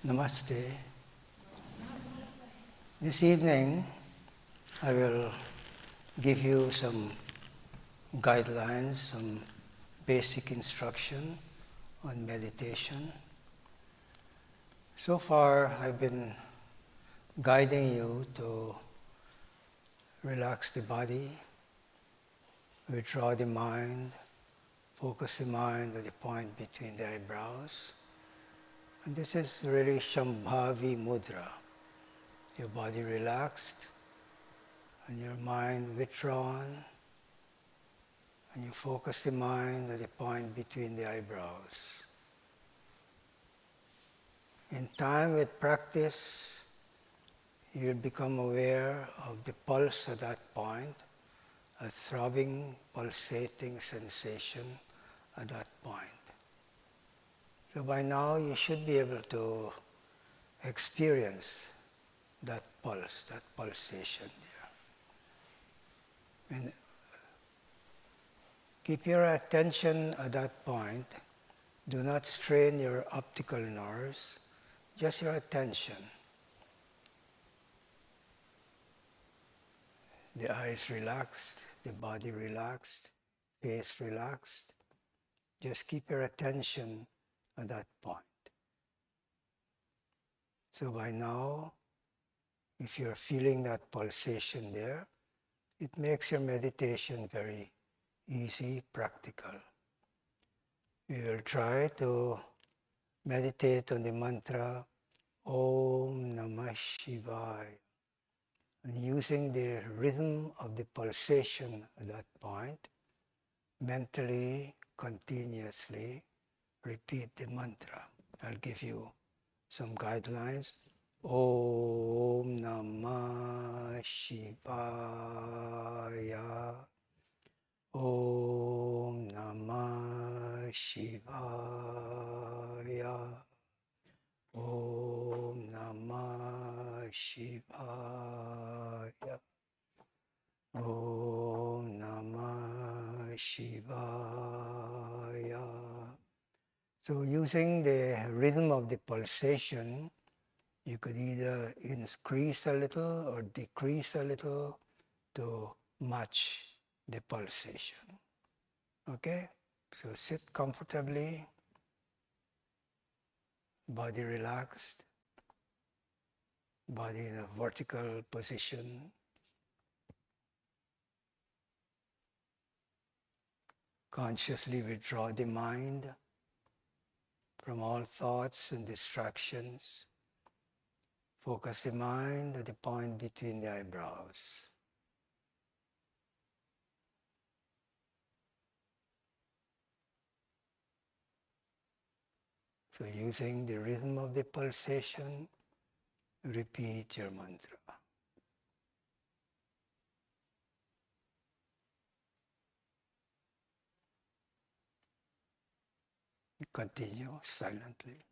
Namaste. This evening, I will give you some guidelines, some basic instruction on meditation. So far, I've been guiding you to relax the body, withdraw the mind, focus the mind at the point between the eyebrows. And this is really Shambhavi Mudra. Your body relaxed and your mind withdrawn, and you focus the mind at the point between the eyebrows. In time with practice, you'll become aware of the pulse at that point, a throbbing, pulsating sensation at that point. So by now you should be able to experience that pulse, that pulsation there. And keep your attention at that point. Do not strain your optical nerves, just your attention. The eyes relaxed, the body relaxed, face relaxed. Just keep your attention at that point. So by now, if you're feeling that pulsation there, it makes your meditation very easy, practical. We will try to meditate on the mantra Om Namah Shivaya, and using the rhythm of the pulsation at that point, mentally, continuously repeat the mantra. I'll give you some guidelines. Om Namah Shivaya. Om Namah Shivaya. Om Namah Shivaya. Om Namah Shivaya. So using the rhythm of the pulsation, you could either increase a little or decrease a little to match the pulsation. Okay? So sit comfortably, body relaxed, body in a vertical position. Consciously withdraw the mind from all thoughts and distractions. Focus the mind at the point between the eyebrows. So using the rhythm of the pulsation, repeat your mantra. Continue silently.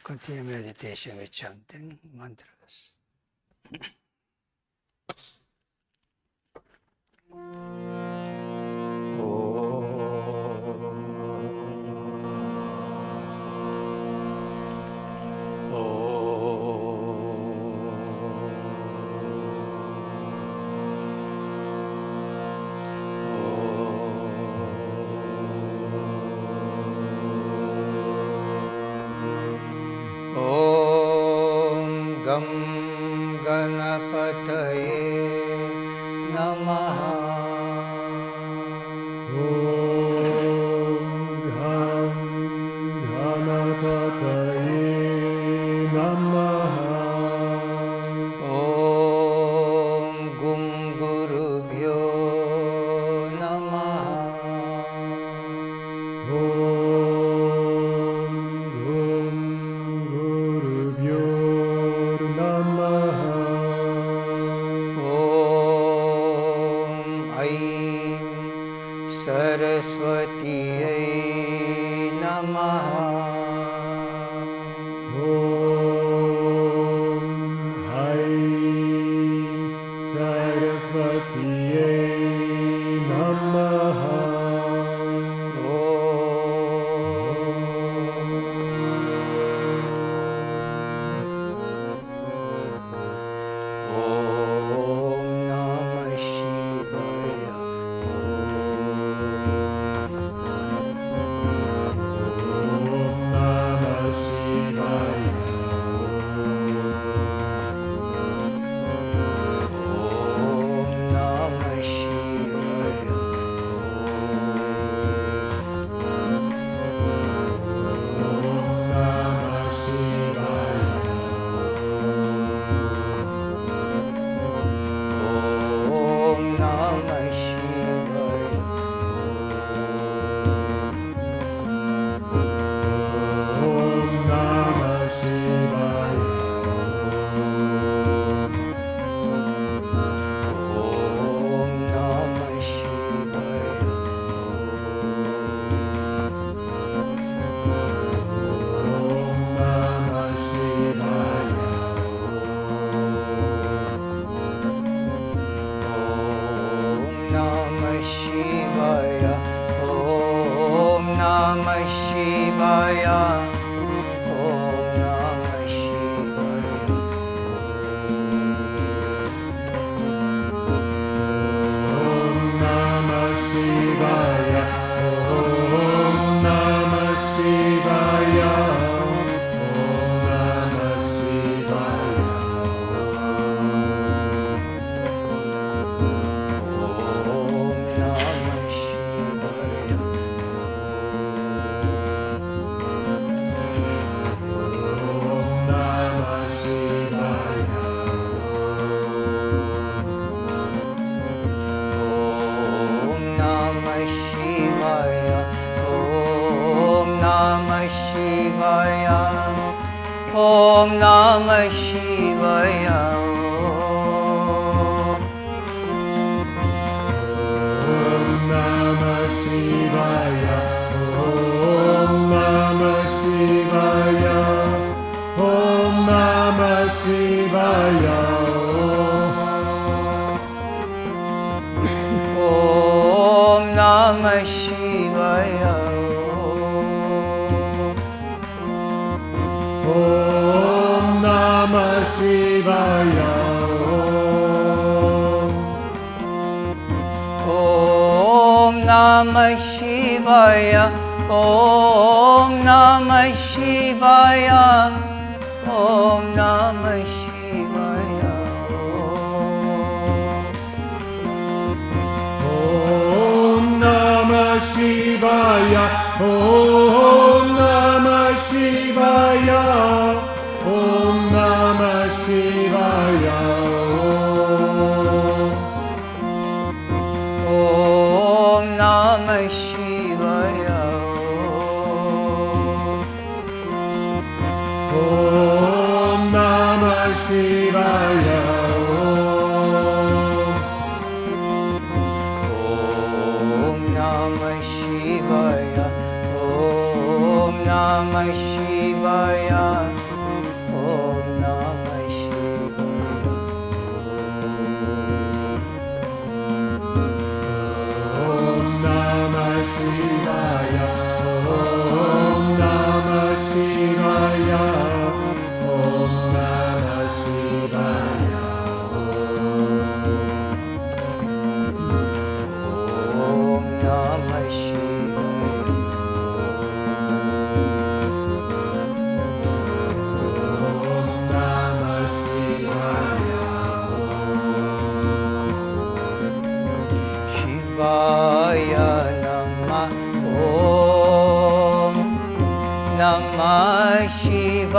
continue meditation with chanting mantras. Namah Shivaya.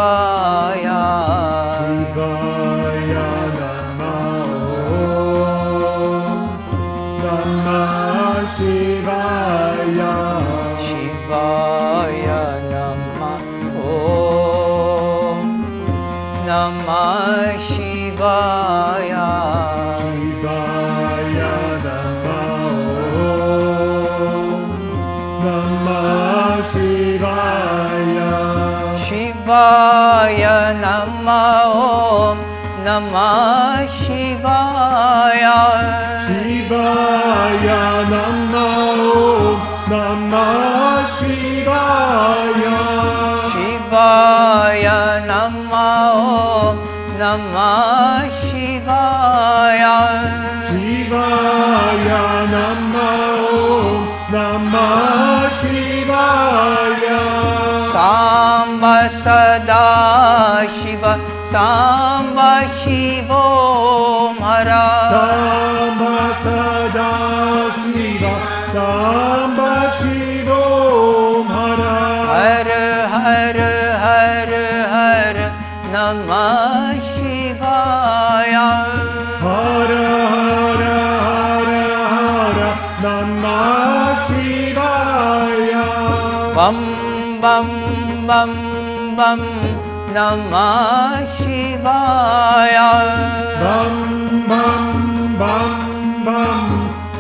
Shivaya. Shivaya Namah Shivaya. Shivaya Namah Om Namah Shivaya. Shivaya Namah Shivaya. Shivaya Namah Om Namah Shivaya. Shivaya Namah Shivaya. Shivaya Namah Om Namah Shivaya. Shivaya Namah Shivaya. Samba Sada Shiva Samba Shivom Hara. Samba Sada Shiva Samba Shivom Hara. Har Har Har Har Namah Shivaya. Hara Hara Hara Hara Namah Shivaya. Bam Bam Bam Bam Namah Shivaya. Bam Bam Bam Bam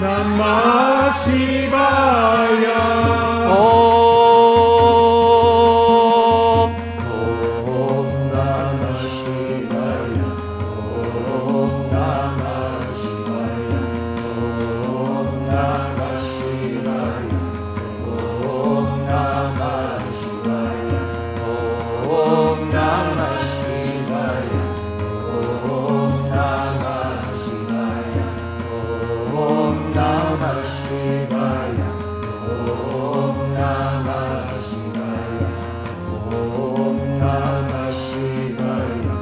Namah Shivaya. Om Om Namah Shivaya. Om Namah Shivaya. Om Namah Shivaya. Om Namah Shivaya. Om Namah Shivaya. Om Namah Shivaya. Om Namah Shivaya. Om Namah Shivaya. Om Namah Shivaya.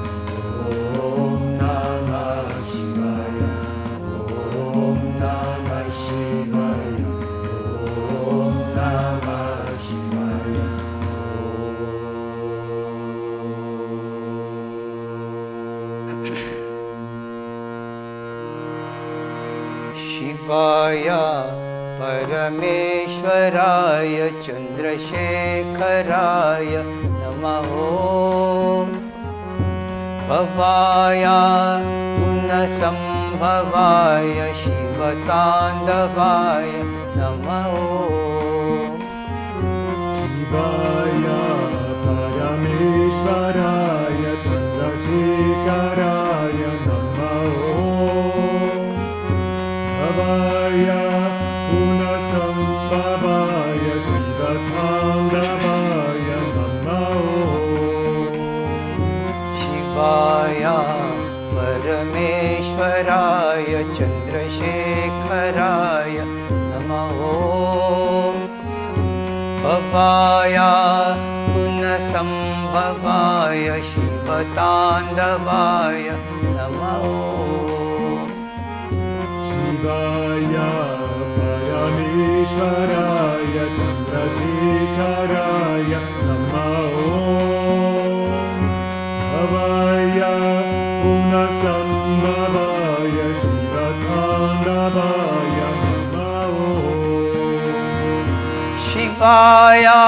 Om Namah Shivaya. Om Namah Shivaya. Om Namah Shivaya. Shivaya Parameshwaraya Chandrasekharaya Namah Om Bhavaya Gunasambhavaya Shivatandavaya Namah Om Shivaya Parameshwaraya Chandrasekharaya Namah Om. Bhavaya Gunasambhavaya Shivatandavaya Namah Om. Shivaya Parameshwaraya Chandrasekharaya Namah Om Bhavaya Gunasambhavaya Shivatandavaya Namah Om Shivaya Parameshwaraya Chandrasekharaya Namah Om. Bhavaya Gunasambhavaya Shivatandavaya Namah Om. Shivaya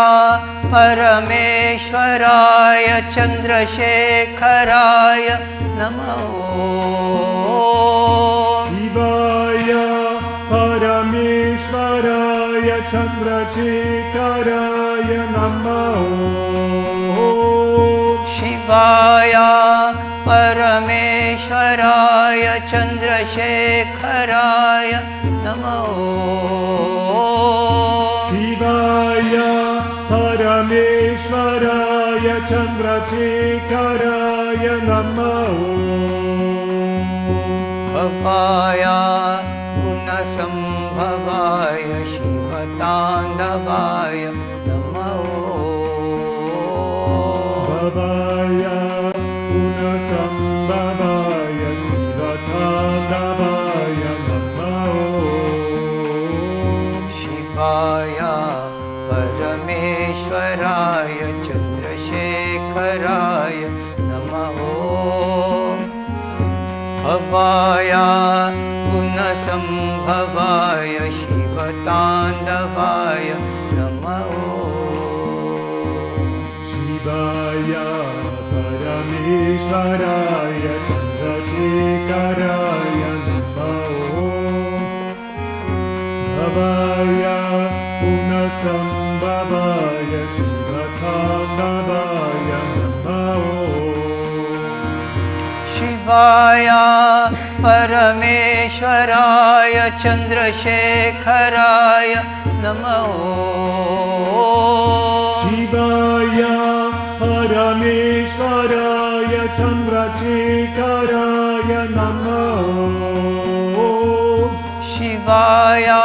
Parameshwaraya Chandrasekharaya Namah Om Shivaya Parameshwaraya Chandrasekharaya Namah Om. Shivaya Parameshwaraya Chandrasekharaya Namah Om Shivaya Parameshwaraya Chandrasekharaya Namah Om. Bhavaya Gunasambhavaya Shivatandavaya Namah Om Bhavaya Gunasambhavaya Shivatandavaya Namah Om. Shivaya Parameshwaraya Chandrasekharaya Shiveshwaraya Namo Bhavaya Gunasambhavaya Shivatandavaya Namo Shivaya Parameshwaraya Chandrachekaraya Namo Bhavaya Gunasambhavaya Shivatandavaya Namo Shivaya Parameshwaraya Chandrasekharaya Namo Shivaya Parameshwaraya Chandrachekaraya Namo Shivaya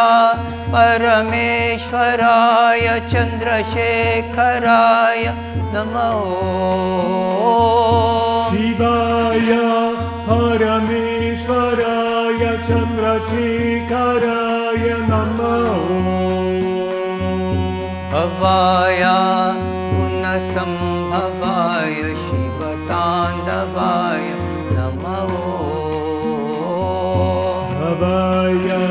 Parameshwaraya Chandrasekharaya Namo Shivaya Parameshwaraya Chandrachekaraya Namo Bhavaya Gunasambhavaya Shivatandavaya Namo Bhavaya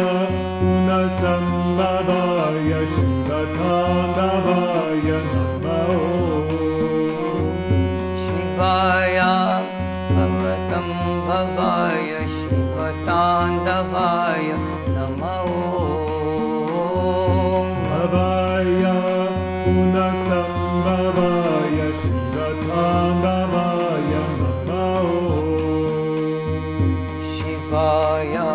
Gunasambhavaya Shivatandavaya Namo Shivaya Bhavatam Bhavaya Shivatandavaya Namo Bhavaya Gunasambhavaya Shivatandavaya Namo Shivaya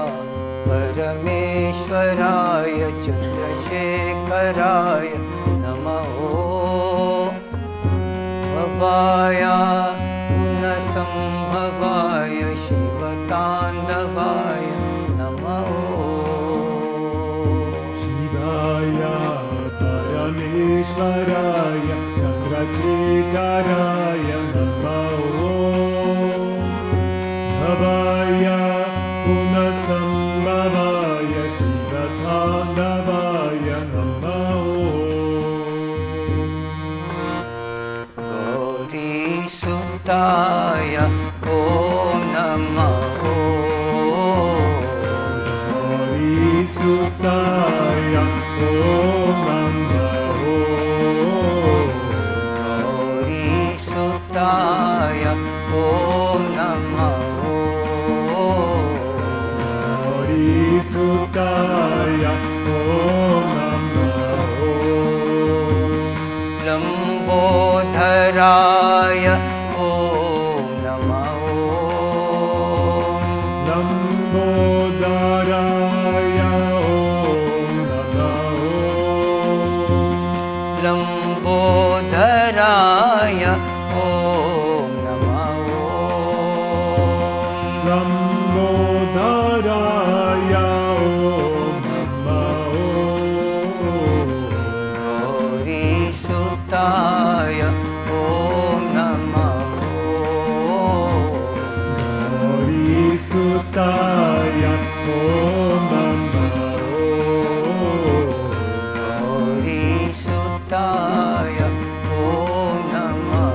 Parameshwaraya Chandrasekharaya Namo Bhavaya Gunasambhavaya Shivatandavaya Namo Shivaya Parameshwaraya Chandrachekaraya Namo Bhavaya Gunasambhavaya Shivatandavaya Namo Gauri Sutaya Om Namo Gauri Sutaya Om Namo Gauri Sutaya Om Namo Gauri Sutaya Om Namo Lambodharaya Om Namo Lambodharaya Om Namo Lambodharaya Om Namo Lambodharaya Om Namo Gauri Sutaya Om Namo Gauri Sutaya Om Namo Gauri Sutaya Om Namo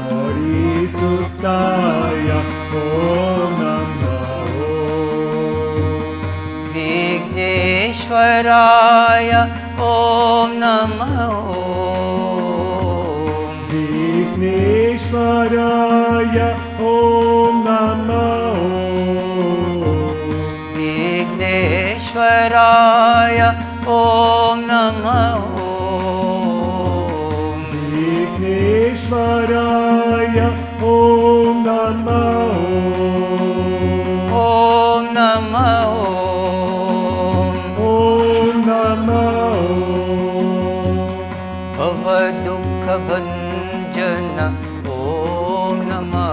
Gauri Sutaya Om Namo Vigneshwaraya Om Namo Vigneshwaraya Om Namo Vigneshwaraya Om Namo Vigneshwaraya Om Namo Om Namo Om Namo Bhavadukha Bhanjana Om Namo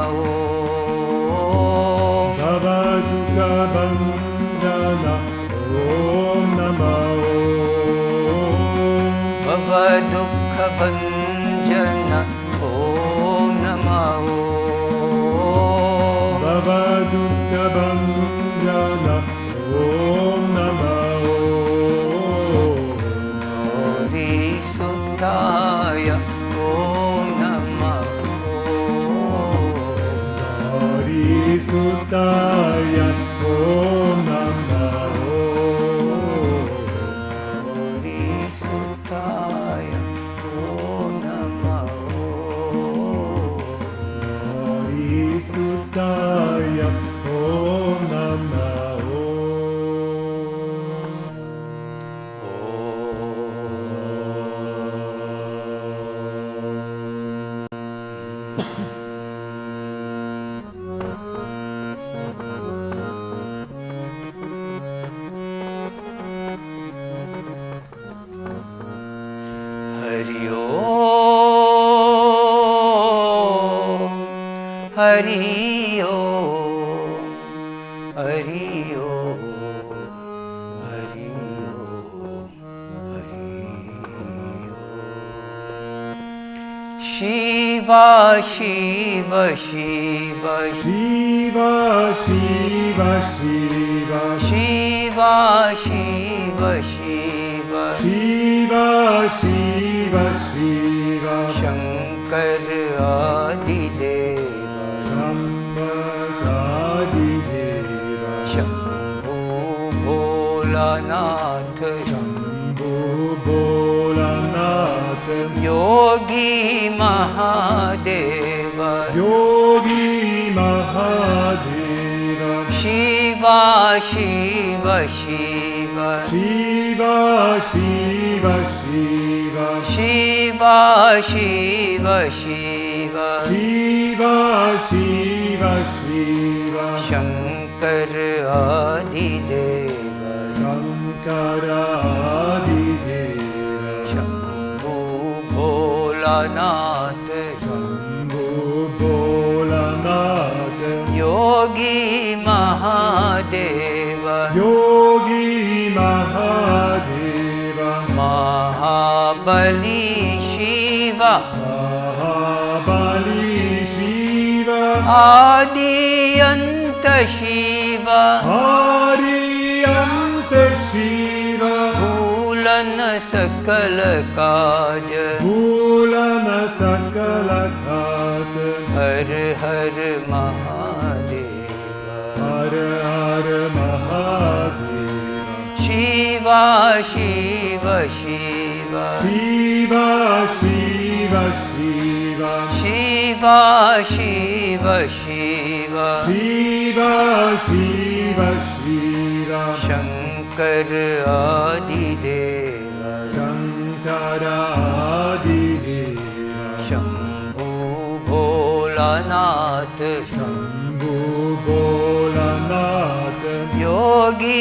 Bhavadukha Bhanjana Om Namo Bhavadukha Bhanjana Om Namo Bhavadukha Bhanjana Om Namo Gauri Sutaya Om Sutaya Om Namah Hari Sutaya Om Namah Hari Sutaya Om Namah Hari Om, Hari Om, Hari Om, Hari Om, Hari Om. Shiva, Shiva, Shiva, Shiva Shiva Shiva Shiva, Shiva, Shiva, Shiva Shiva Shiva Shankar Adi Deva, Shambhadi Deva Shambhu Bholanath, Shambhu Bholanath Yogi Mahadeva, Yogi Mahadeva Shiva, Shiva, Shiva, Shiva Shiva Shiva Shiva, Shiva, Shiva, Shiva Shiva Shiva Shankar Adi Deva, Shankara Adideva Shambhu Bholanath, Shambhu Bholanath Yogi Mahadeva, Yogi Mahadeva Mahabali Shiva, Mahabali Shiva Adi Anta Shiva, Ariyanta Shiva Bhulan Sakal Kaj, Bhulana Sakala Khat Har Har Mahadeva, Har Har Mahadeva Shiva, Shiva, Shiva, Shiva Shiva Shiva Shiva, Shiva, Shiva, Shiva Shiva Shiva Shankar Adi Deva, Shankara Adideva Shambhu Bholanath, Shambhu Bholanath Yogi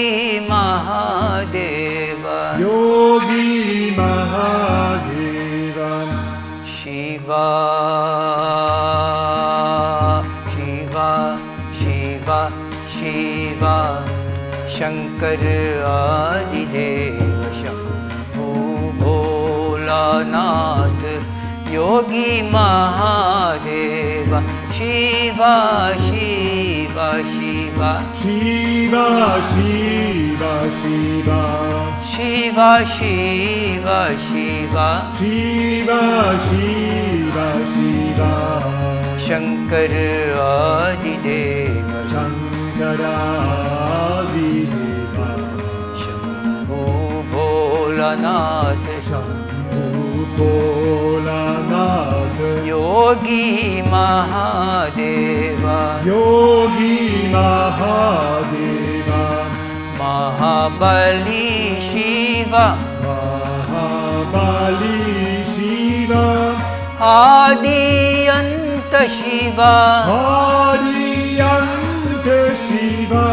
Mahadeva, Yogi Mahadeva Shiva, Shiva, Shiva, Shiva, Shankar Adi Deva, Shambhu Bholanath, Yogi Mahadeva, Shiva, Shiva, Shiva, Shiva Shiva Shiva Shiva, Shiva, Shiva, Shiva Shiva Shiva Shankar Adi Deva, Shankara Adideva Shambhu Bholanath, Shambhu Bholanath Yogi Mahadeva, Yogi Mahadeva Mahabali Shiva, Mahabali Shiva Adi Anta Shiva, Ariyanta Shiva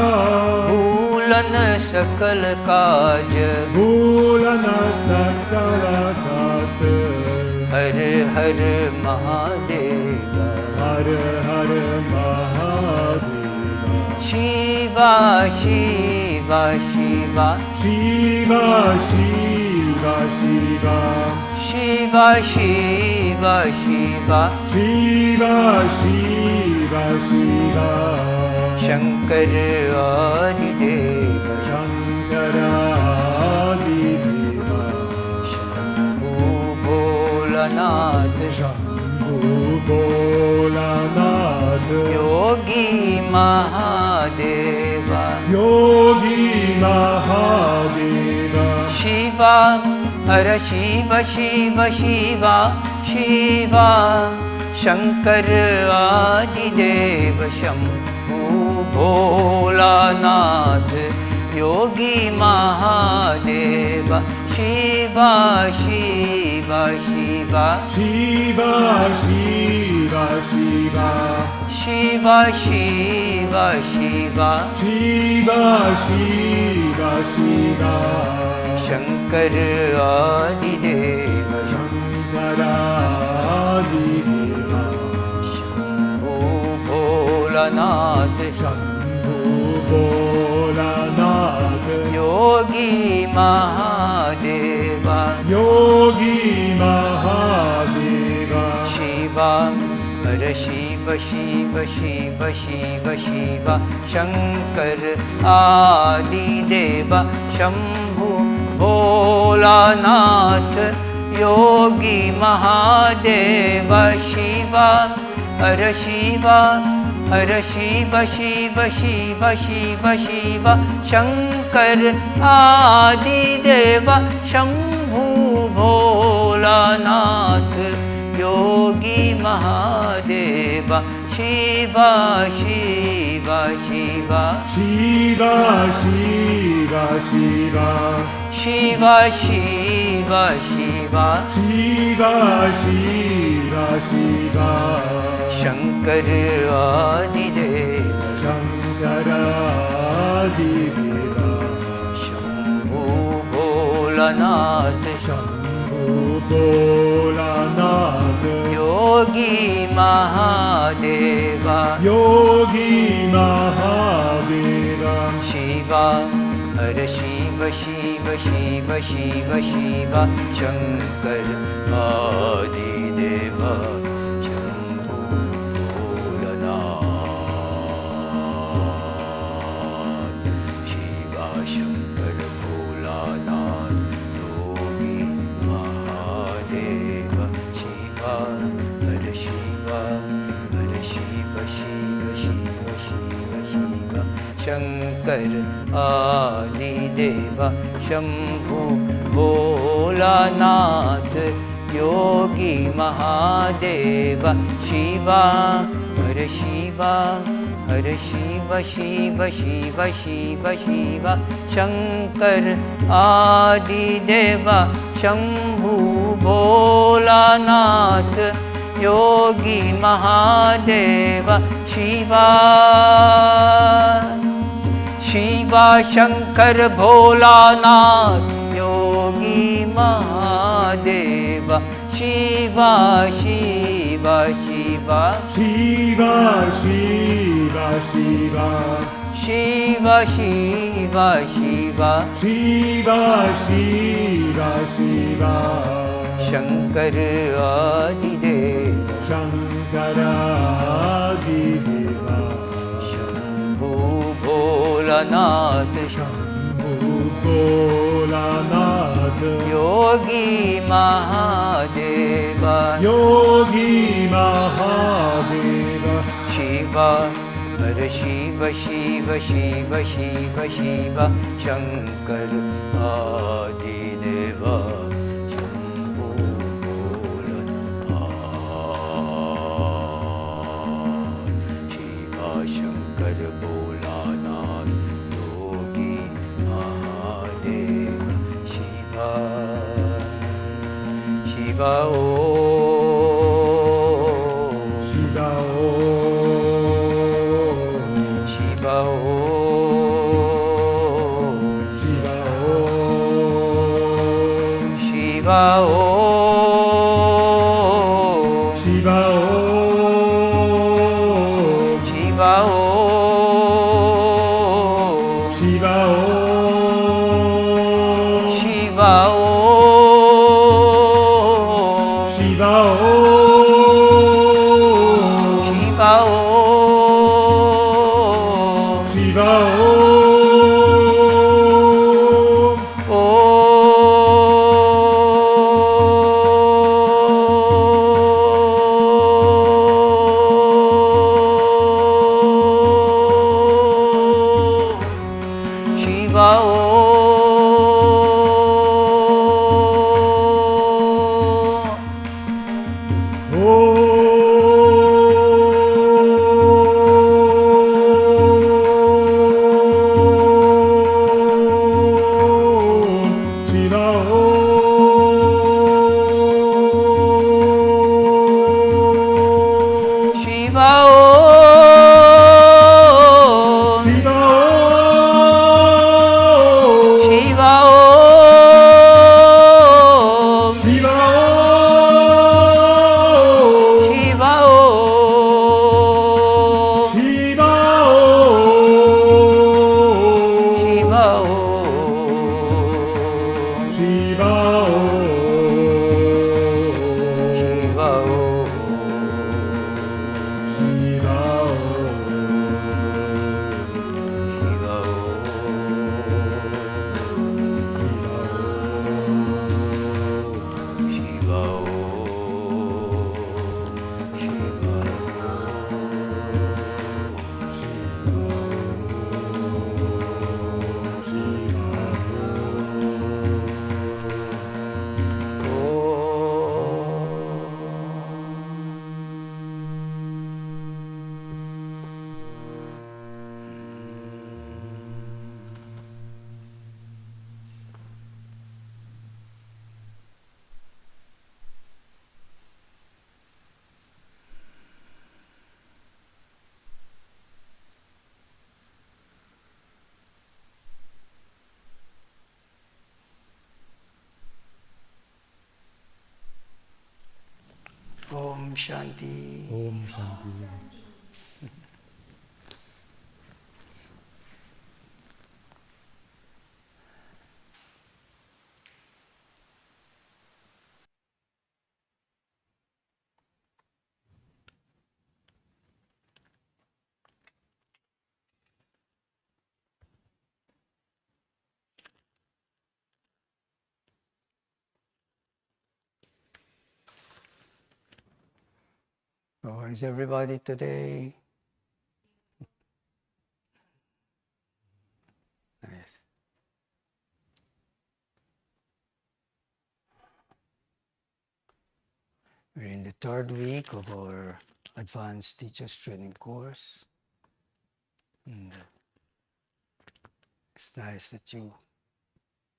Bhulan Sakal Kaj, Bhulana Sakala Khat Har Har Mahadeva, Har Har Mahadeva Shiva, Shiva, Shiva, Shiva Shiva Shiva Shiva, Shiva, Shiva, Shiva Shiva Shiva Shankar Adi Deva, Shankara Adideva Shambhu Bholanath, Shambhu Bholanath Yogi Mahadeva, Mahadeva, Yogi Mahadeva, Shiva, Hara Shiva, Shiva, Shiva, Shiva, Shankar Adideva, Shambhu Bholanath, Yogi Mahadeva, Shiva, Shiva, Shiva, Shiva, Shiva, Shiva, Shiva, Shiva, Shiva, Shiva, Shiva, Shiva, Shankar Adideva, Shankara Adideva, Shambhu Bholanath, Shambhu Bholanath, Yogi Mahadeva, Yogi Mahadeva, Shiva, Hara Shiva, Shiva, Shiva, Shiva, Shiva, Shankar Adideva, Shambhu Bholanath, Yogi Mahadeva, Shiva, Hara Shiva, Hara Shiva, Shiva, Shiva, Shiva, Shiva, Shankar Adideva, Shambhu Bholanath, Yogi Mahadeva, Shiva, Shiva, Shiva, Shiva, Shiva, Shiva, Shiva, Shiva, Shiva, Shiva, Shiva, Shiva, Shankar Adideva, Shankara Adideva, Shambhu Bholanath, Shambhu Bholanath, Yogi Mahadeva, Yogi Mahadeva, Shiva, Hara Shiva, Shiva, Shiva, Shiva, Shiva, Shankar Adideva, Shambhu Bholanath, Shiva, Shankar Bholanath, Yogi Mahadeva, Shiva, Hara Shiva, Hara Shiva, Shiva, Shiva, Shiva, Shiva, Shankar Adideva, Shambhu Bholanath, Yogi Mahadeva, Shiva, Hara Shiva, Hara Shiva, Shiva, Shiva, Shiva, Shiva, Shankar Adideva, Shambhu Bholanath, Yogi Mahadeva, Shiva, Shiva, Shankar Bholanath, Yogi Mahadeva, Shiva, Shiva, Shiva, Shiva, Shiva, Shiva, Shiva, Shiva, Shiva, Shiva, Shiva, Shiva, Shankar Adideva, Shankara Adideva, Shambhu Bholanath, Shambhu Bholanath, Yogi Mahadeva, Yogi Mahadeva, Shiva, Hara Shiva, Shiva, Shiva, Shiva, Shiva, Shankar Adideva, Shambhu Bholanath, Shiva, Shankar Bholanath, Yogi Mahadeva, Shiva, Shiva, Om. Shiva Om, Shiva Om, Shiva Om, Shiva Om, Shiva Om, Shiva Om, Shiva Om, Shiva Om, Shiva Om, Shiva Om, Shiva Om, Shanti. Om Shanti. How is everybody today? Nice. We're in the third week of our Advanced Teachers Training course. And it's nice that you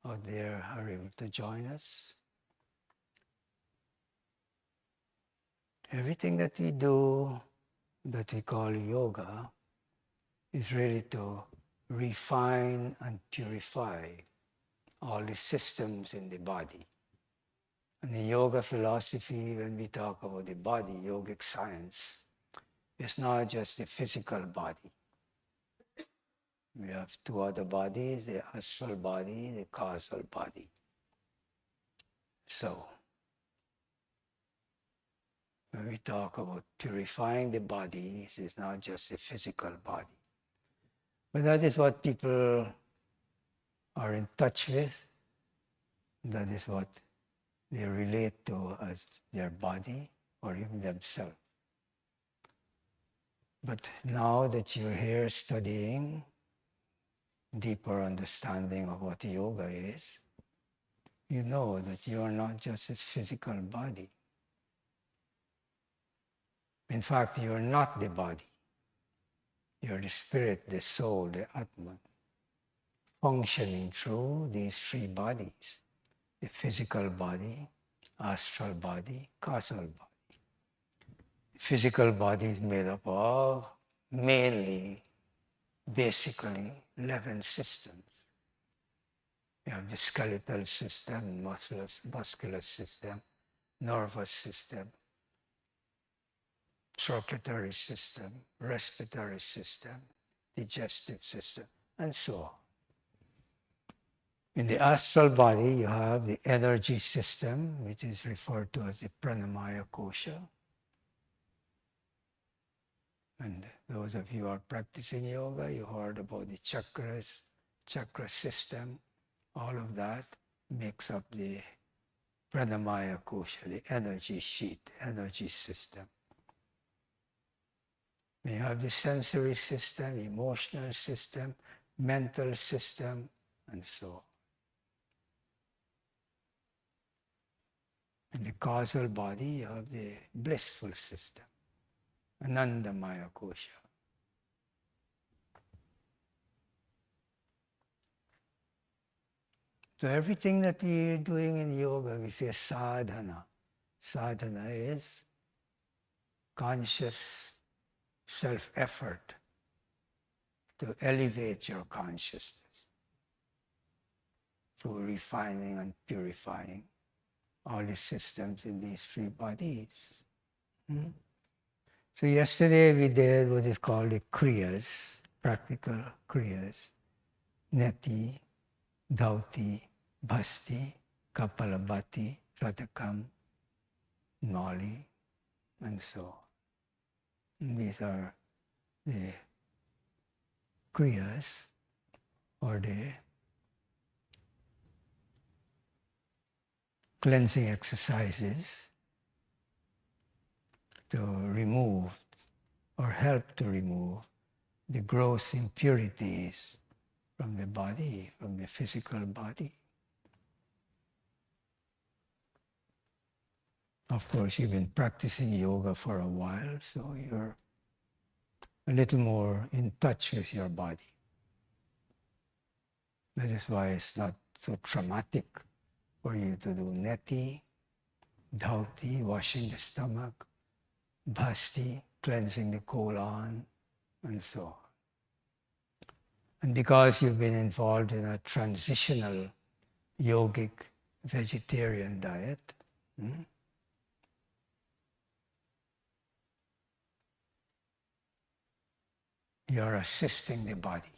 out there are able to join us. Everything that we do that we call yoga is really to refine and purify all the systems in the body. And in yoga philosophy, when we talk about the body, yogic science, it's not just the physical body. We have two other bodies, the astral body, the causal body. So, when we talk about purifying the body, it's not just the physical body. But that is what people are in touch with. That is what they relate to as their body or even themselves. But now that you're here studying deeper understanding of what yoga is, you know that you are not just this physical body. In fact, you are not the body. You are the spirit, the soul, the Atman, functioning through these three bodies: the physical body, astral body, causal body. The physical body is made up of mainly, basically, 11 systems. You have the skeletal system, muscular system, nervous system, circulatory system, respiratory system, digestive system, and so on. In the astral body, you have the energy system, which is referred to as the pranamaya kosha. And those of you who are practicing yoga, you heard about the chakras, chakra system. All of that makes up the pranamaya kosha, the energy sheet, energy system. We have the sensory system, emotional system, mental system, and so on. In the causal body, you have the blissful system, Anandamaya kosha. So everything that we are doing in yoga, we say sadhana. Sadhana is conscious self-effort to elevate your consciousness through refining and purifying all the systems in these three bodies. So yesterday we did what is called the kriyas, practical kriyas, neti, dhauti, bhasti, kapalabhati, ratakam, noli, and so on. And these are the kriyas, or the cleansing exercises to remove or help to remove the gross impurities from the body, from the physical body. Of course, you've been practicing yoga for a while, so you're a little more in touch with your body. That is why it's not so traumatic for you to do neti, dhauti, washing the stomach, bhasti, cleansing the colon, and so on. And because you've been involved in a transitional yogic vegetarian diet, you're assisting the body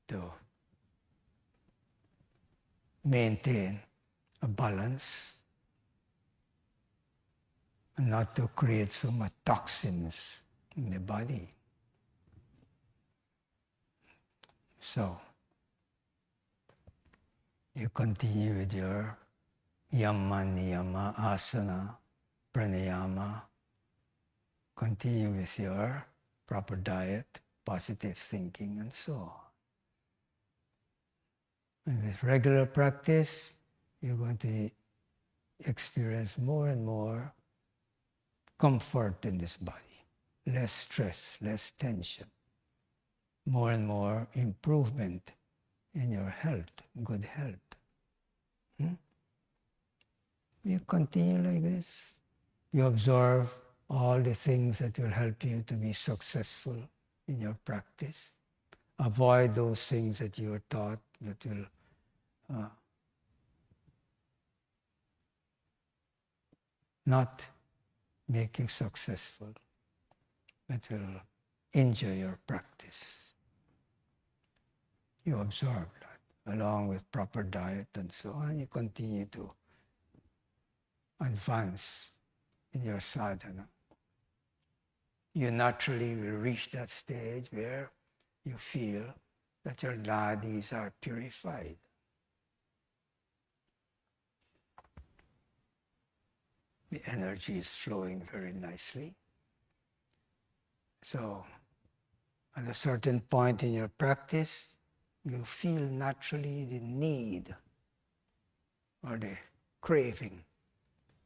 to maintain a balance and not to create so much toxins in the body. So, you continue with your yama, niyama, asana, pranayama. Continue with your proper diet, positive thinking, and so on. And with regular practice, you're going to experience more and more comfort in this body, less stress, less tension, more and more improvement in your health, good health. You continue like this. You observe all the things that will help you to be successful in your practice. Avoid those things that you are taught that will not make you successful, but will injure your practice. You observe that, along with proper diet and so on. You continue to advance in your sadhana. You naturally will reach that stage where you feel that your nadis are purified. The energy is flowing very nicely. So, at a certain point in your practice, you feel naturally the need or the craving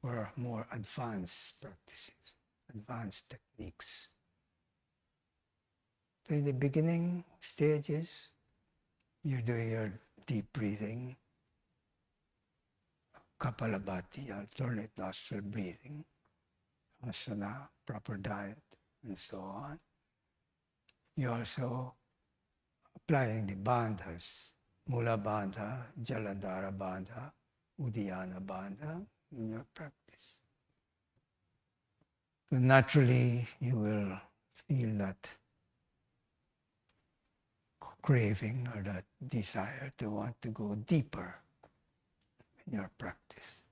for more advanced practices, advanced techniques. So in the beginning stages, you're doing your deep breathing, Kapalabhati, alternate nostril breathing, asana, proper diet, and so on. You're also applying the bandhas, Mula Bandha, Jalandhara Bandha, Udiyana Bandha in your practice. So naturally, you will feel that craving or that desire to want to go deeper in your practice.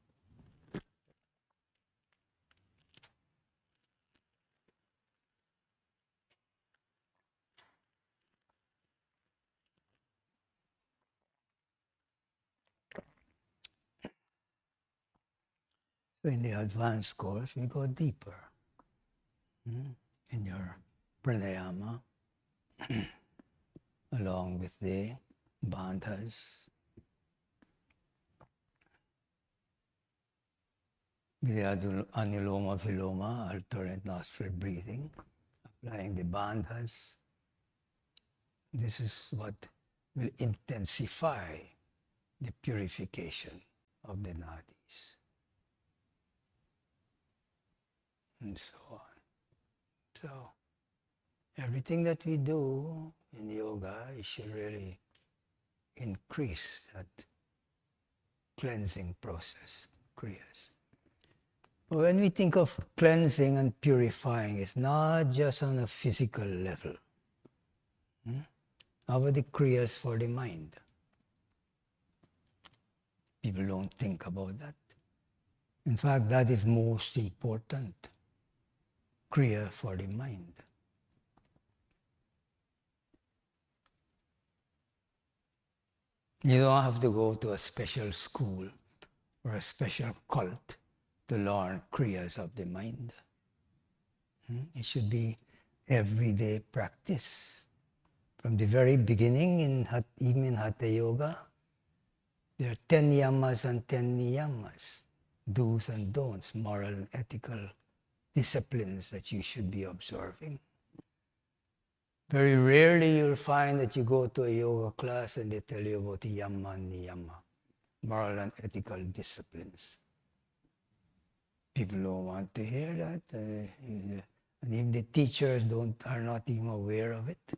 So in the advanced course, you go deeper in your pranayama, along with the bandhas, with the anuloma viloma, alternate nostril breathing, applying the bandhas. This is what will intensify the purification of the nadis, and so on. So, everything that we do in yoga, it should really increase that cleansing process, kriyas. But when we think of cleansing and purifying, it's not just on a physical level. How about the kriyas for the mind? People don't think about that. In fact, that is most important. Kriya for the mind. You don't have to go to a special school or a special cult to learn kriyas of the mind. It should be everyday practice. From the very beginning, even in Hatha Yoga, there are 10 yamas and 10 niyamas, do's and don'ts, moral and ethical disciplines that you should be observing. Very rarely you'll find that you go to a yoga class and they tell you about the yama and niyama, moral and ethical disciplines. People don't want to hear that, and if the teachers are not even aware of it.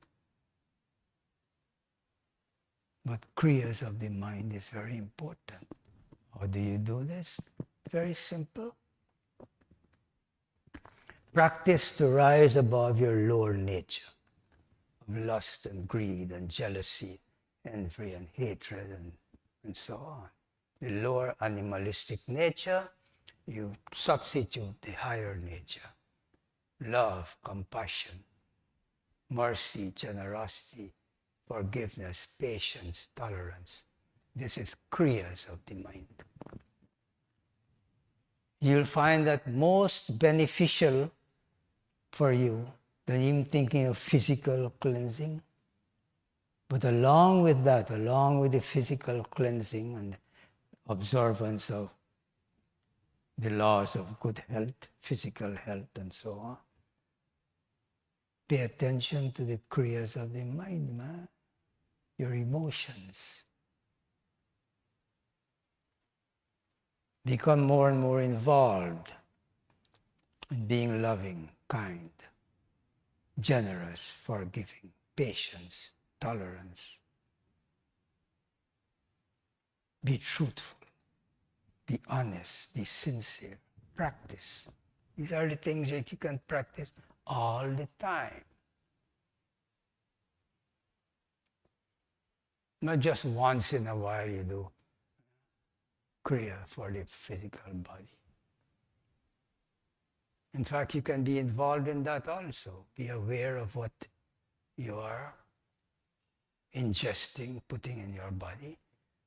But kriyas of the mind is very important. How do you do this? Very simple. Practice to rise above your lower nature. of lust and greed and jealousy, envy and hatred and so on. The lower animalistic nature, you substitute the higher nature. Love, compassion, mercy, generosity, forgiveness, patience, tolerance. This is kriyas of the mind. You'll find that most beneficial for you than even thinking of physical cleansing. But along with that, along with the physical cleansing and observance of the laws of good health, physical health and so on, pay attention to the kriyas of the mind, man. Your emotions. Become more and more involved in being loving, kind, generous, forgiving, patience, tolerance. Be truthful, be honest, be sincere, practice. These are the things that you can practice all the time. Not just once in a while you do kriya for the physical body. In fact, you can be involved in that also. Be aware of what you are ingesting, putting in your body.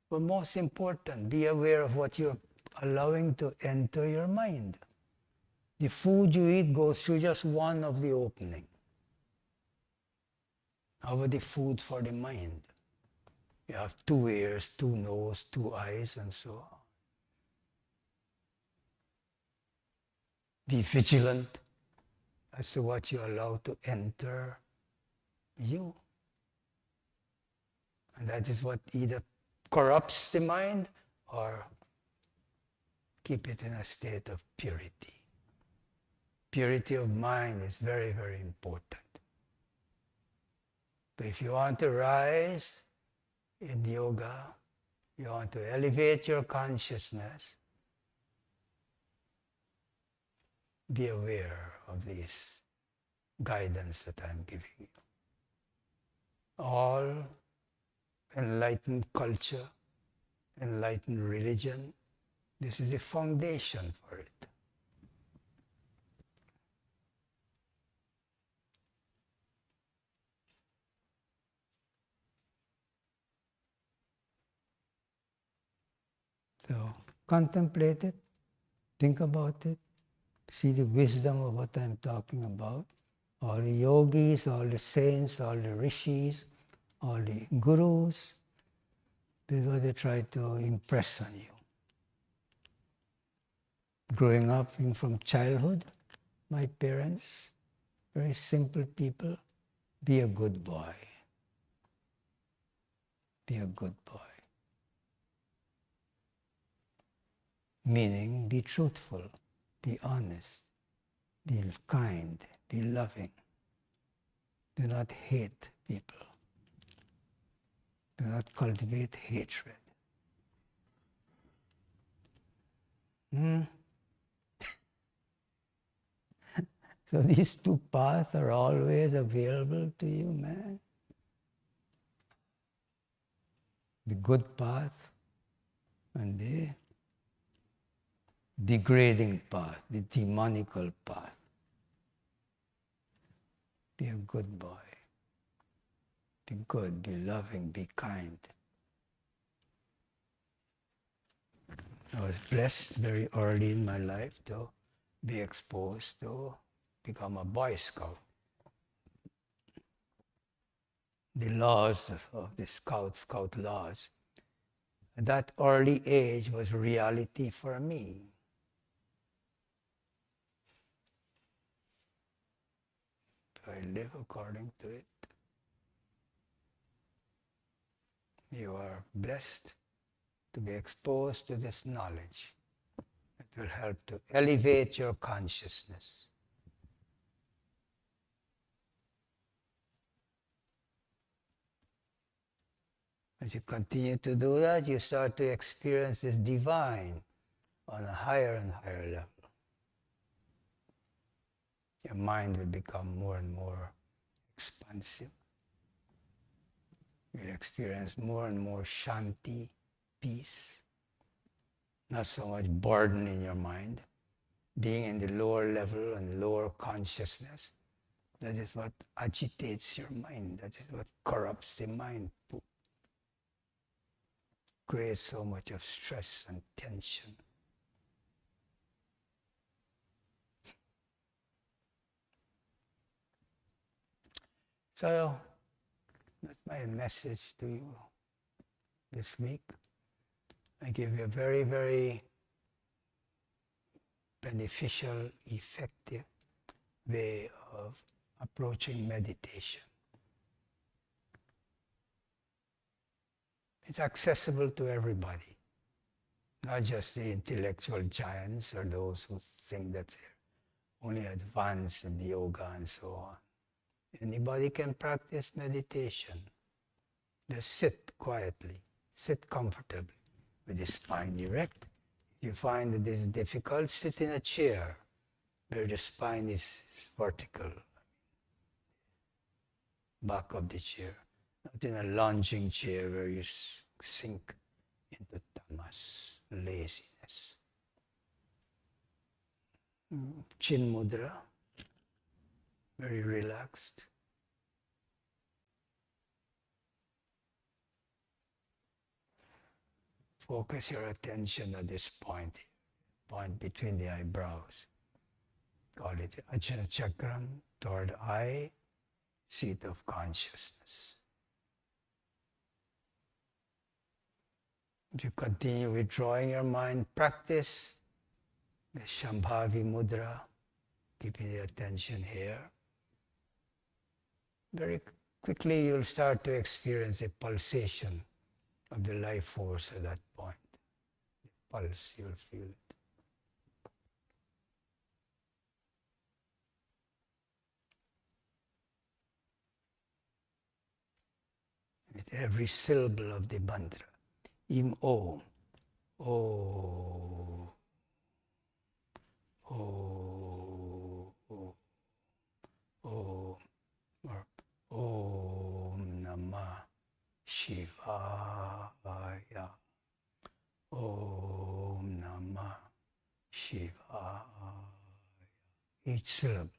But most important, be aware of what you're allowing to enter your mind. The food you eat goes through just one of the opening. How about the food for the mind? You have 2 ears, 2 nose, 2 eyes, and so on. Be vigilant as to what you allow to enter you. And that is what either corrupts the mind or keep it in a state of purity. Purity of mind is very, very important. But if you want to rise in yoga, you want to elevate your consciousness, be aware of this guidance that I'm giving you. All enlightened culture, enlightened religion, this is the foundation for it. So contemplate it, think about it, see the wisdom of what I'm talking about. All the yogis, all the saints, all the rishis, all the gurus, this is what they try to impress on you. Growing up from childhood, my parents, very simple people, be a good boy. Be a good boy. Meaning, be truthful, be honest, be kind, be loving. Do not hate people. Do not cultivate hatred. So these 2 paths are always available to you, man. The good path and the degrading path, the demonical path. Be a good boy. Be good, be loving, be kind. I was blessed very early in my life to be exposed to become a Boy Scout. The laws of the Scout laws, at that early age was reality for me. I live according to it. You are blessed to be exposed to this knowledge. It will help to elevate your consciousness. As you continue to do that, you start to experience this divine on a higher and higher level. Your mind will become more and more expansive. you'll experience more and more shanti, peace, not so much burden in your mind. Being in the lower level and lower consciousness, that is what agitates your mind. That is what corrupts the mind. Creates so much of stress and tension. So, that's my message to you this week. I give you a very, very beneficial, effective way of approaching meditation. It's accessible to everybody, not just the intellectual giants or those who think that they're only advanced in yoga and so on. Anybody can practice meditation. Just sit quietly, sit comfortably with the spine erect. If you find that this is difficult, sit in a chair where the spine is vertical, back of the chair, not in a lounging chair where you sink into tamas, laziness. Chin mudra, very relaxed. Focus your attention at this point between the eyebrows. Call it Ajna Chakram, third eye, seat of consciousness. If you continue withdrawing your mind, practice the Shambhavi Mudra, keeping the attention here. Very quickly you'll start to experience a pulsation of the life force at that point. The pulse, you'll feel it. With every syllable of the mantra. Im Om. O. O. O. O. Or Om Namah Shivaya. Om Namah Shivaya. Each syllable.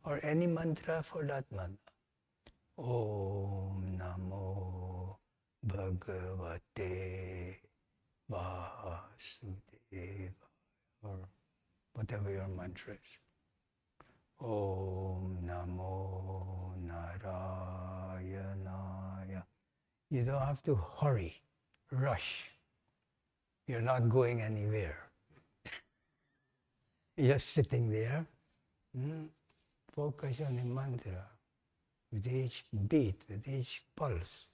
Or any mantra for that matter. Om Namo Bhagavate Vasudeva. Or whatever your mantra is. Om Namo Narayanaya. You don't have to hurry, rush. You're not going anywhere. You're just sitting there. Focus on the mantra with each beat, with each pulse.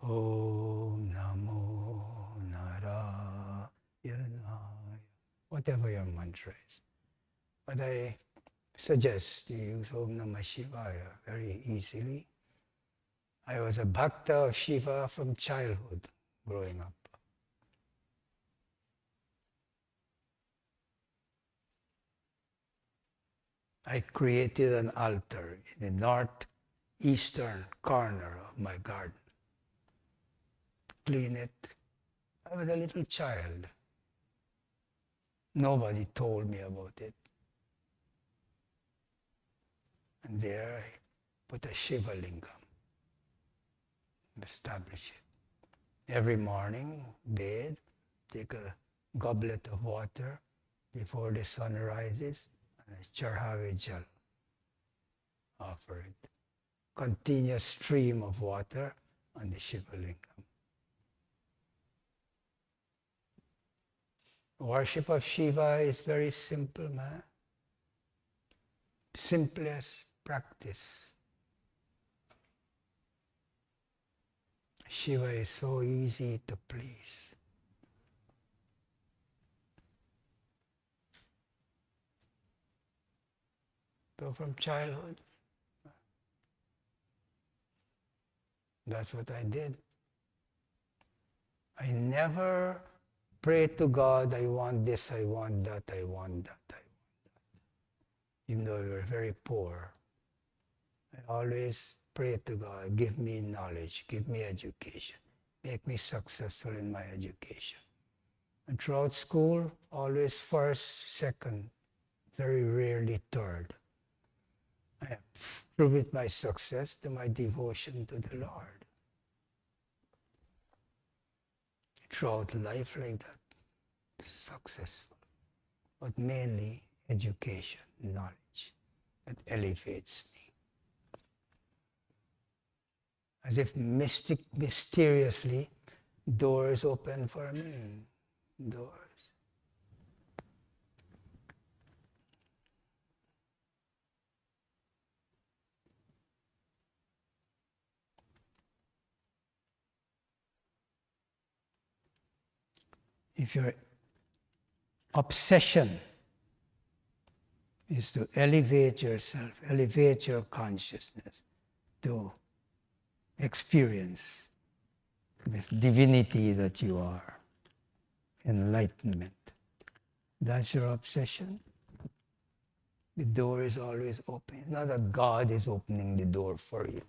Om Namo Narayanaya. Whatever your mantra is. But I suggest you use Om Namah Shivaya very easily. I was a bhakta of Shiva from childhood, growing up. I created an altar in the northeastern corner of my garden. Clean it. I was a little child. Nobody told me about it. And there I put a Shiva Lingam. Establish it. Every morning, bathe, take a goblet of water before the sun rises, and a charhave jal. Offer it. Continuous stream of water on the Shiva Lingam. Worship of Shiva is very simple, man. Simplest practice. Shiva is so easy to please. So from childhood, that's what I did. I never prayed to God, I want this, I want that, I want that, I want that. even though we were very poor. I always pray to God, give me knowledge, give me education, make me successful in my education. And throughout school, always first, second, very rarely third. I attribute my success to my devotion to the Lord. Throughout life like that, successful. But mainly education, knowledge, that elevates me. As if mysteriously, doors open for me. Doors. If your obsession is to elevate yourself, elevate your consciousness, to experience this divinity that you are, enlightenment. That's your obsession. The door is always open. Not that God is opening the door for you.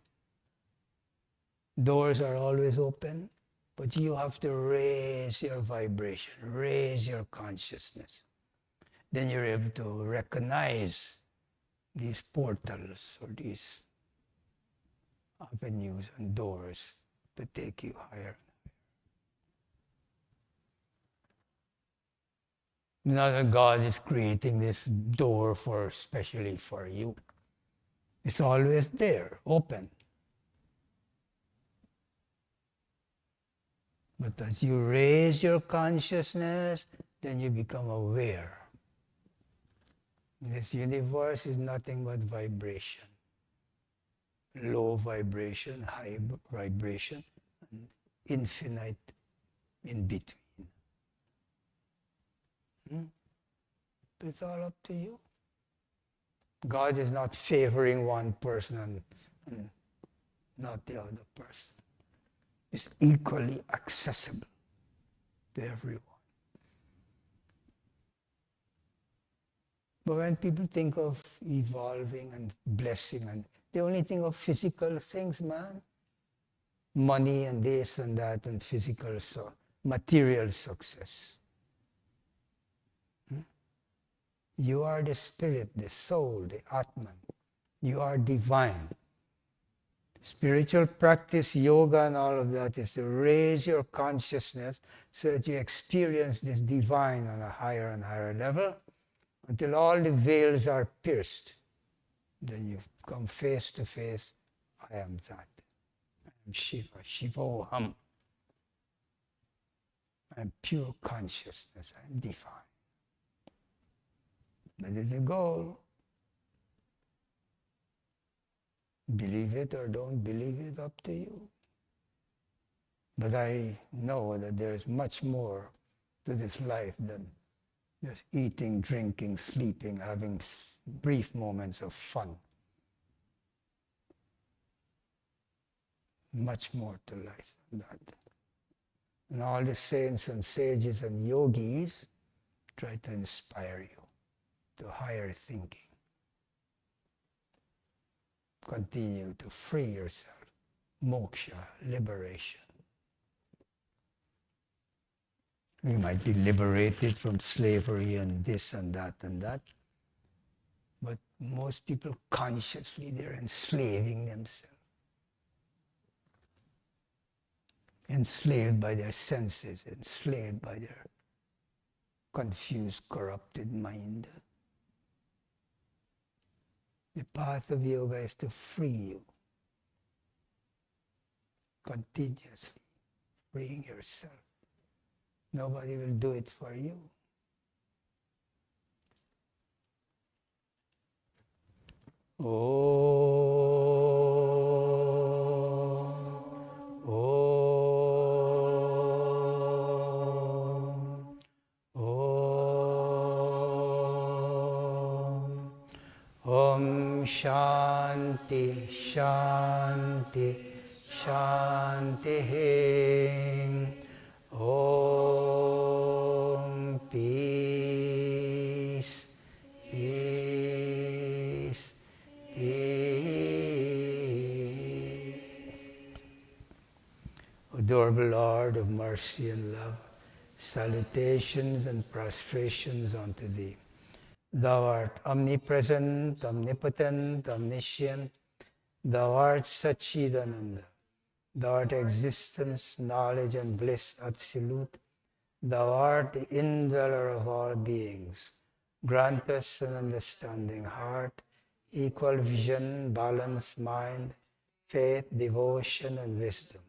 Doors are always open, but you have to raise your vibration, raise your consciousness. Then you're able to recognize these portals or these avenues and doors to take you higher. Not that God is creating this door especially for you. It's always there, open. But as you raise your consciousness, then you become aware. This universe is nothing but vibration. Low vibration, high vibration, and infinite in between. It's all up to you. God is not favoring one person and not the other person. It's equally accessible to everyone. But when people think of evolving and blessing, and they only think of physical things, man. Money and this and that and physical, material success. You are the spirit, the soul, the Atman. You are divine. Spiritual practice, yoga and all of that is to raise your consciousness so that you experience this divine on a higher and higher level until all the veils are pierced. Then you come face to face, I am that. I am Shiva, Shivoham. I am pure consciousness, I am divine. That is the goal. Believe it or don't believe it, up to you. But I know that there is much more to this life than just eating, drinking, sleeping, having brief moments of fun. Much more to life than that. And all the saints and sages and yogis try to inspire you to higher thinking. Continue to free yourself. Moksha, liberation. You might be liberated from slavery and this and that and that. But most people consciously, they're enslaving themselves. Enslaved by their senses, enslaved by their confused, corrupted mind. The path of yoga is to free you. Continuously freeing yourself. Nobody will do it for you. Om Shanti, Shanti, Shanti. Om Peace, Peace. Adorable Lord of mercy and love, salutations and prostrations unto Thee. Thou art omnipresent, omnipotent, omniscient. Thou art Satchidananda. Thou art existence, knowledge and bliss absolute. Thou art the indweller of all beings. Grant us an understanding heart, equal vision, balanced mind, faith, devotion and wisdom.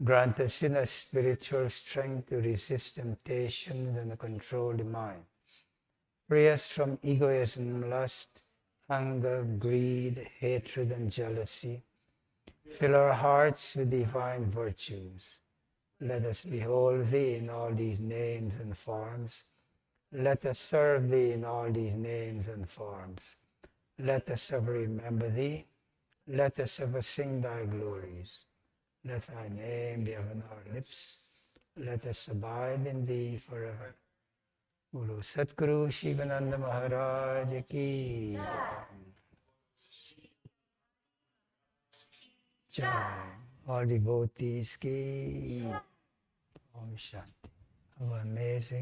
Grant us inner spiritual strength to resist temptations and control the mind. Free us from egoism, lust, anger, greed, hatred and jealousy. Fill our hearts with divine virtues. Let us behold Thee in all these names and forms. Let us serve Thee in all these names and forms. Let us ever remember Thee. Let us ever sing Thy glories. Let Thy name be ever on our lips. Let us abide in Thee forever. Guru Satguru Shivananda Maharaj Ki Jai. All devotees ki Om Shanti. How amazing.